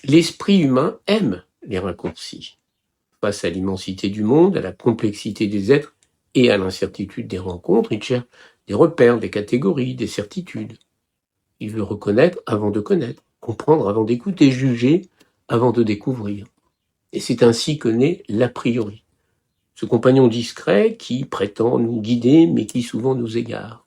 L'esprit humain aime les raccourcis. Face à l'immensité du monde, à la complexité des êtres et à l'incertitude des rencontres, il cherche des repères, des catégories, des certitudes. Il veut reconnaître avant de connaître, comprendre avant d'écouter, juger avant de découvrir. Et c'est ainsi que naît l'a priori, ce compagnon discret qui prétend nous guider mais qui souvent nous égare.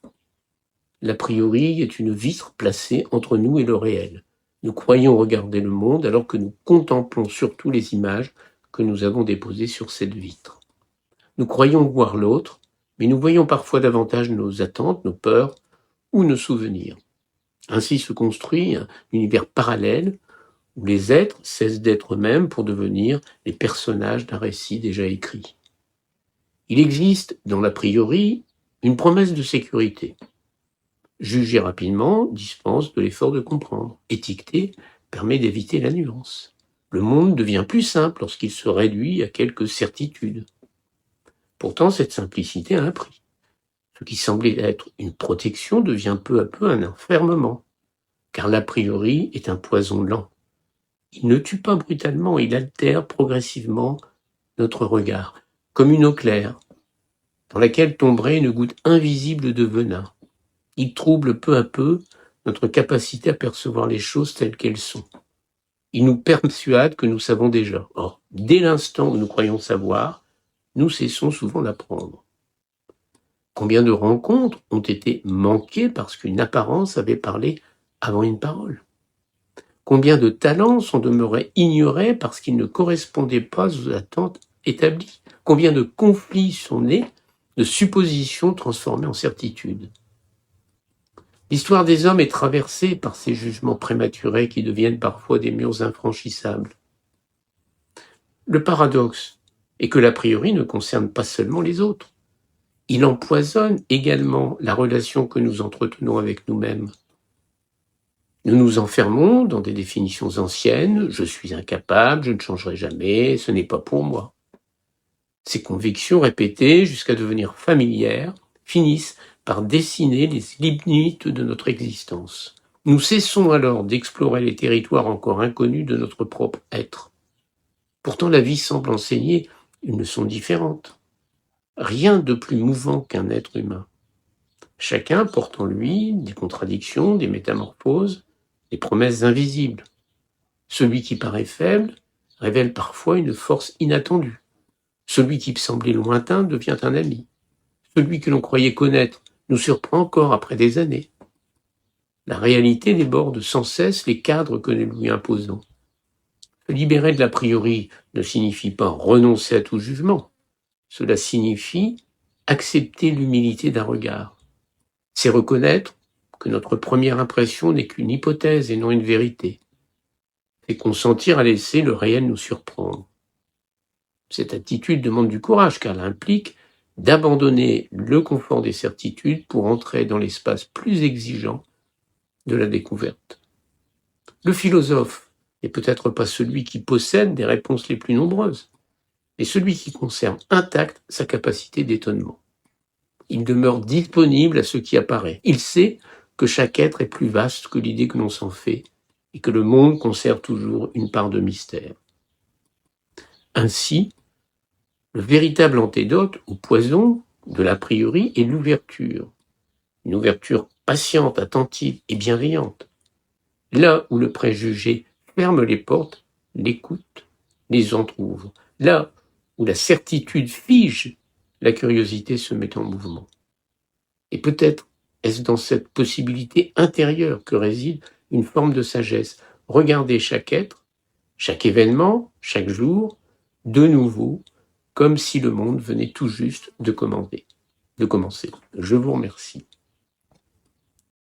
L'a priori est une vitre placée entre nous et le réel. Nous croyons regarder le monde alors que nous contemplons surtout les images que nous avons déposées sur cette vitre. Nous croyons voir l'autre, mais nous voyons parfois davantage nos attentes, nos peurs ou nos souvenirs. Ainsi se construit un univers parallèle où les êtres cessent d'être eux-mêmes pour devenir les personnages d'un récit déjà écrit. Il existe dans l'a priori une promesse de sécurité. Juger rapidement dispense de l'effort de comprendre. Étiqueter permet d'éviter la nuance. Le monde devient plus simple lorsqu'il se réduit à quelques certitudes. Pourtant, cette simplicité a un prix. Ce qui semblait être une protection devient peu à peu un enfermement, car l'a priori est un poison lent. Il ne tue pas brutalement, il altère progressivement notre regard, comme une eau claire, dans laquelle tomberait une goutte invisible de venin. Il trouble peu à peu notre capacité à percevoir les choses telles qu'elles sont. Il nous persuade que nous savons déjà. Or, dès l'instant où nous croyons savoir, nous cessons souvent d'apprendre. Combien de rencontres ont été manquées parce qu'une apparence avait parlé avant une parole? Combien de talents sont demeurés ignorés parce qu'ils ne correspondaient pas aux attentes établies? Combien de conflits sont nés de suppositions transformées en certitudes? L'histoire des hommes est traversée par ces jugements prématurés qui deviennent parfois des murs infranchissables. Le paradoxe est que l'a priori ne concerne pas seulement les autres. Il empoisonne également la relation que nous entretenons avec nous-mêmes. Nous nous enfermons dans des définitions anciennes, je suis incapable, je ne changerai jamais, ce n'est pas pour moi. Ces convictions répétées jusqu'à devenir familières finissent par dessiner les limites de notre existence. Nous cessons alors d'explorer les territoires encore inconnus de notre propre être. Pourtant, la vie semble enseigner une leçon différente. Rien de plus mouvant qu'un être humain. Chacun porte en lui des contradictions, des métamorphoses, des promesses invisibles. Celui qui paraît faible révèle parfois une force inattendue. Celui qui semblait lointain devient un ami. Celui que l'on croyait connaître nous surprend encore après des années. La réalité déborde sans cesse les cadres que nous lui imposons. Se libérer de l'a priori ne signifie pas renoncer à tout jugement. Cela signifie accepter l'humilité d'un regard. C'est reconnaître que notre première impression n'est qu'une hypothèse et non une vérité. C'est consentir à laisser le réel nous surprendre. Cette attitude demande du courage car elle implique d'abandonner le confort des certitudes pour entrer dans l'espace plus exigeant de la découverte. Le philosophe n'est peut-être pas celui qui possède des réponses les plus nombreuses, mais celui qui conserve intacte sa capacité d'étonnement. Il demeure disponible à ce qui apparaît. Il sait que chaque être est plus vaste que l'idée que l'on s'en fait et que le monde conserve toujours une part de mystère. Ainsi, le véritable antidote au poison de l'a priori est l'ouverture. Une ouverture patiente, attentive et bienveillante. Là où le préjugé ferme les portes, l'écoute les entrouvre. Là où la certitude fige, la curiosité se met en mouvement. Et peut-être est-ce dans cette possibilité intérieure que réside une forme de sagesse. Regarder chaque être, chaque événement, chaque jour, de nouveau, comme si le monde venait tout juste de commencer. Je vous remercie.